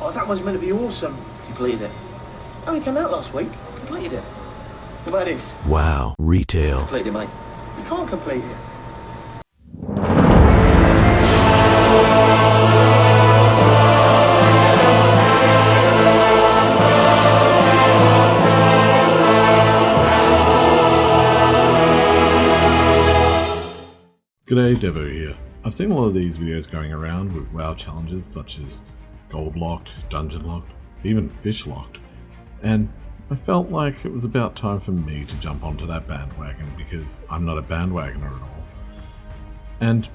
Oh, that one's meant to be awesome. Completed it. Only came out last week. Completed it. What about this? Wow, retail. Completed it, mate. You can't complete it. G'day, Devo here. I've seen a lot of these videos going around with WoW challenges such as Gold Locked, Dungeon Locked, even Fish Locked, and I felt like it was about time for me to jump onto that bandwagon because I'm not a bandwagoner at all. And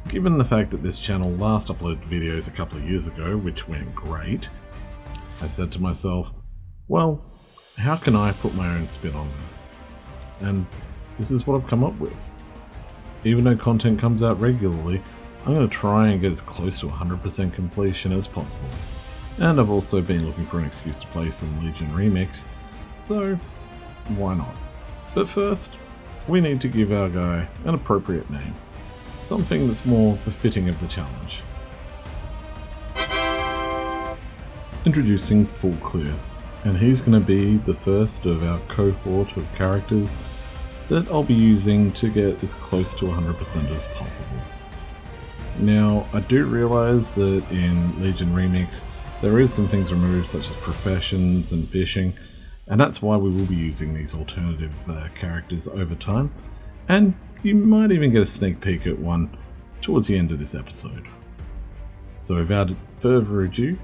given the fact that this channel last uploaded videos a couple of years ago, which went great, I said to myself, well, how can I put my own spin on this? And this is what I've come up with. Even though content comes out regularly, I'm going to try and get as close to 100% completion as possible. And I've also been looking for an excuse to play some Legion Remix, so why not? But first, we need to give our guy an appropriate name. Something that's more befitting of the challenge. Introducing Full Clear, and he's going to be the first of our cohort of characters that I'll be using to get as close to 100% as possible. Now, I do realise that in Legion Remix there is some things removed such as professions and fishing, and that's why we will be using these alternative characters over time, and you might even get a sneak peek at one towards the end of this episode. So without further ado,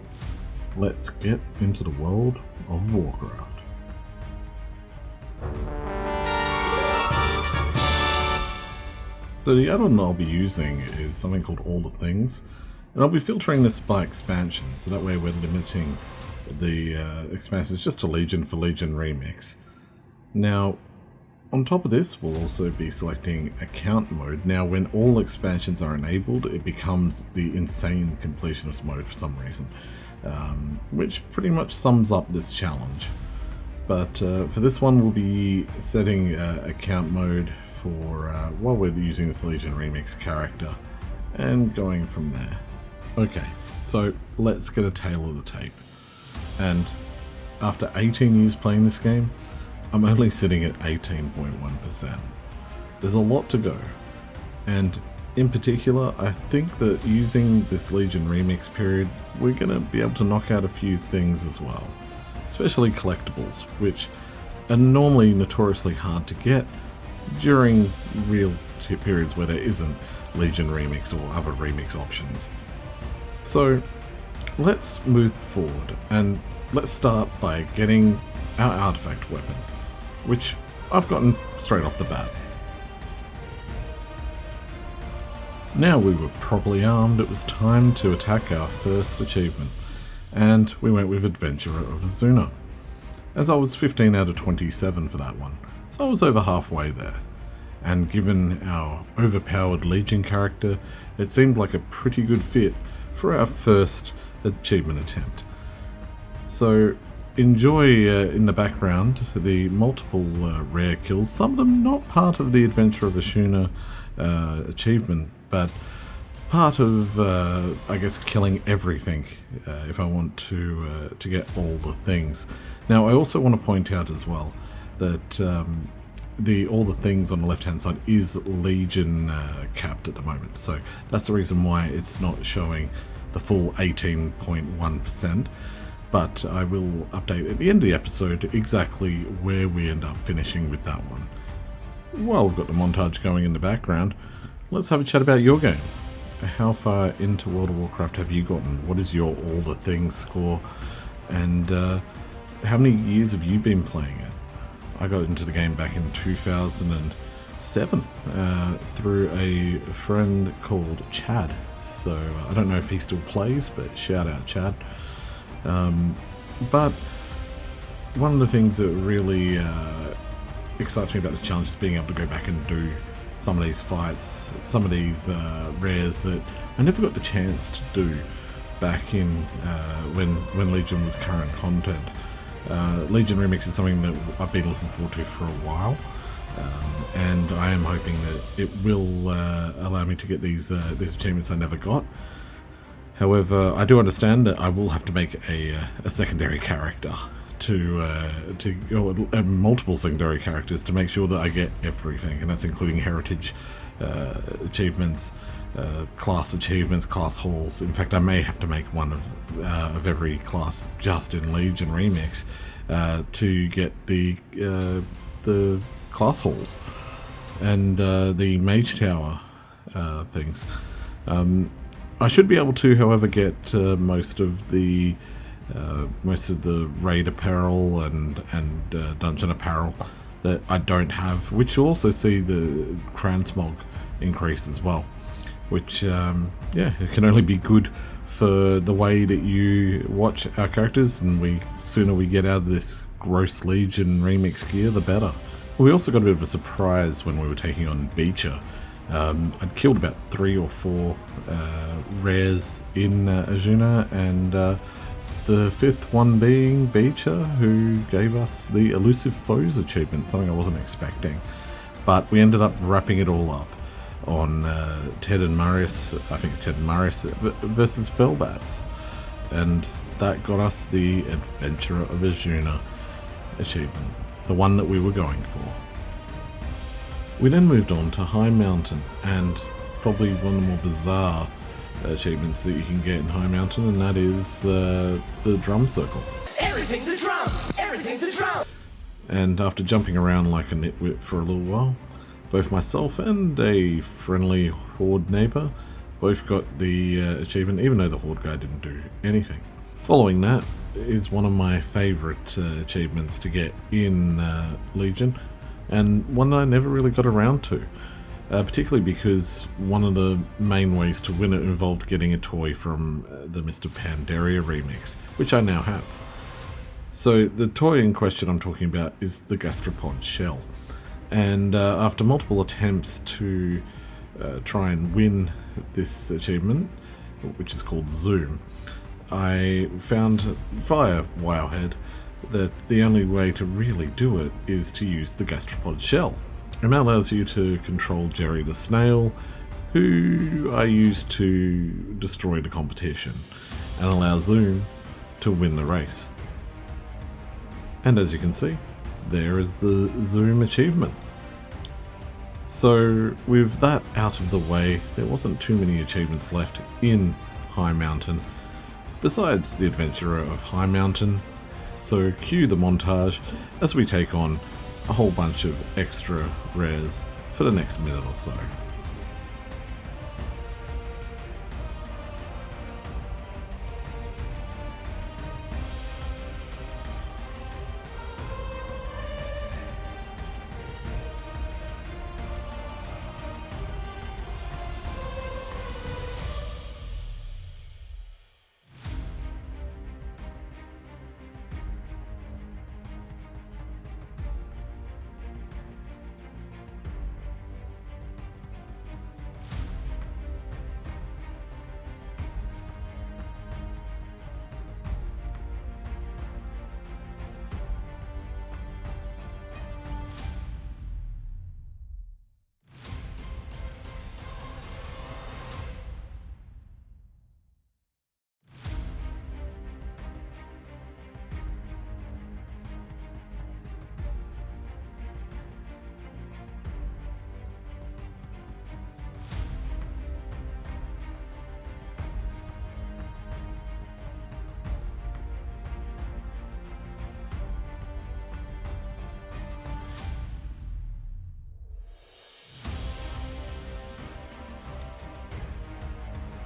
let's get into the world of Warcraft. So the add-on I'll be using is something called All the Things, and I'll be filtering this by expansion, so that way we're limiting the expansions just to Legion for Legion Remix. Now, on top of this, we'll also be selecting account mode. Now, when all expansions are enabled, it becomes the insane completionist mode for some reason, which pretty much sums up this challenge. But for this one, we'll be setting account mode for while we're using this Legion Remix character and going from there. Okay, so let's get a tail of the tape. And after 18 years playing this game, I'm only sitting at 18.1%. There's a lot to go, and in particular, I think that using this Legion Remix period, we're going to be able to knock out a few things as well, especially collectibles, which are normally notoriously hard to get during real periods where there isn't Legion Remix or other remix options. So let's move forward, and let's start by getting our artifact weapon, which I've gotten straight off the bat. Now we were properly armed, it was time to attack our first achievement, and we went with Adventurer of Azsuna, as I was 15 out of 27 for that one. So I was over halfway there, and given our overpowered Legion character, it seemed like a pretty good fit for our first achievement attempt. So enjoy in the background the multiple rare kills, some of them not part of the Adventure of Azsuna achievement, but part of, I guess, killing everything if I want to get all the things. Now, I also want to point out as well that all the things on the left hand side is Legion capped at the moment, so that's the reason why it's not showing the full 18.1%, but I will update at the end of the episode exactly where we end up finishing with that one. While we've got the montage going in the background, let's have a chat about your game. How far into World of Warcraft have you gotten? What is your All the Things score? And how many years have you been playing it? I got into the game back in 2007 through a friend called Chad. So I don't know if he still plays, but shout out Chad. But one of the things that really excites me about this challenge is being able to go back and do some of these fights, some of these rares that I never got the chance to do back in when Legion was current content. Legion Remix is something that I've been looking forward to for a while, and I am hoping that it will allow me to get these achievements I never got. However, I do understand that I will have to make a secondary character or multiple secondary characters to make sure that I get everything, and that's including heritage achievements, class achievements, class halls. In fact, I may have to make one of every class just in Legion Remix to get the class halls and the Mage Tower things. I should be able to, however, get most of the raid apparel and dungeon apparel that I don't have, which will also see the Kransmog increase as well, which it can only be good for the way that you watch our characters, and sooner we get out of this gross Legion remix gear, the better. We also got a bit of a surprise when we were taking on Beecher. I'd killed about 3 or 4 rares in Azsuna, and the 5th one being Beecher, who gave us the Elusive Foes achievement, something I wasn't expecting. But we ended up wrapping it all up on Ted and Marius, I think it's Ted and Marius versus Felbats, and that got us the Adventurer of Azsuna achievement, the one that we were going for. We then moved on to High Mountain, and probably one of the more bizarre achievements that you can get in High Mountain, and that is the drum circle. Everything's a drum! Everything's a drum! And after jumping around like a nitwit for a little while, both myself and a friendly Horde neighbour both got the achievement, even though the Horde guy didn't do anything. Following that is one of my favourite achievements to get in Legion, and one that I never really got around to, particularly because one of the main ways to win it involved getting a toy from the Mr. Pandaria remix, which I now have. So the toy in question I'm talking about is the Gastropod shell, and after multiple attempts to try and win this achievement, which is called Zoom, I found via Wowhead that the only way to really do it is to use the Gastropod shell. And that allows you to control Jerry the Snail, who I use to destroy the competition, and allow Zoom to win the race. And as you can see, there is the Zoom achievement. So with that out of the way, there wasn't too many achievements left in High Mountain, besides the Adventurer of High Mountain. So cue the montage as we take on a whole bunch of extra rares for the next minute or so.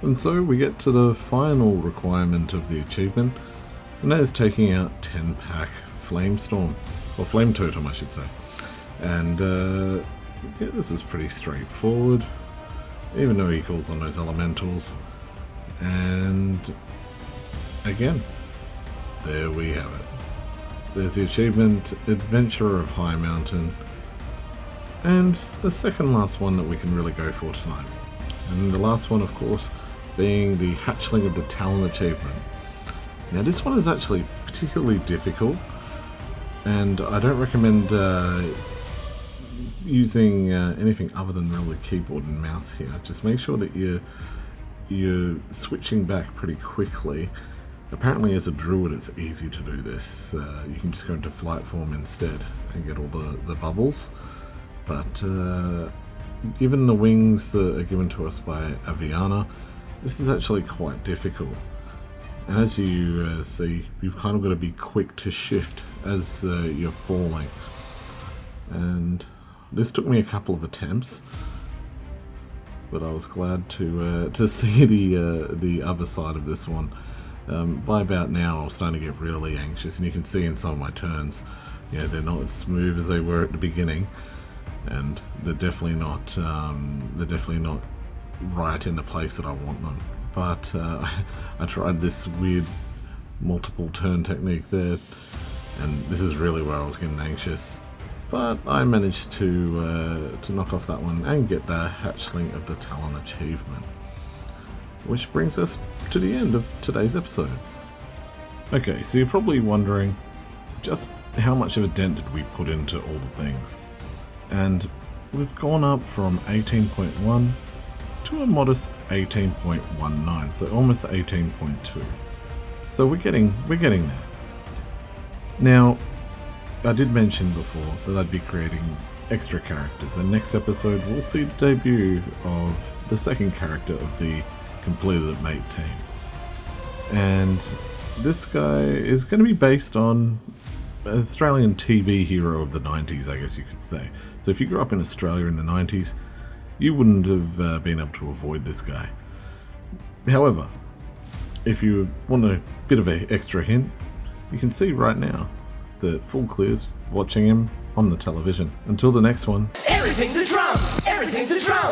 And so we get to the final requirement of the achievement, and that is taking out 10-pack Flamestorm, or Flame Totem I should say. And yeah, this is pretty straightforward, even though he calls on those elementals. And again, there we have it. There's the achievement, Adventurer of High Mountain, and the second last one that we can really go for tonight. And the last one, of course, being the Hatchling of the Talon achievement. Now this one is actually particularly difficult, and I don't recommend using anything other than really keyboard and mouse here. Just make sure that you're you're switching back pretty quickly. Apparently as a druid it's easy to do this. You can just go into flight form instead and get all the bubbles. But given the wings that are given to us by Aviana, this is actually quite difficult. And as you see, you've kind of got to be quick to shift as you're falling. And this took me a couple of attempts, but I was glad to see the other side of this one. By about now I was starting to get really anxious, and you can see in some of my turns, they're not as smooth as they were at the beginning, and they're definitely not right in the place that I want them. But I tried this weird multiple turn technique there, and this is really where I was getting anxious. But I managed to knock off that one and get the Hatchling of the Talon achievement. Which brings us to the end of today's episode. Okay, so you're probably wondering just how much of a dent did we put into all the things. And we've gone up from 18.1 to a modest 18.19, so almost 18.2. So we're getting there. Now, I did mention before that I'd be creating extra characters, and next episode we'll see the debut of the second character of the Completed at Mate team. And this guy is going to be based on an Australian TV hero of the 90s, I guess you could say. So if you grew up in Australia in the 90s, you wouldn't have been able to avoid this guy. However, if you want a bit of an extra hint, you can see right now that Full Clear's watching him on the television. Until the next one. Everything's a drum! Everything's a drum!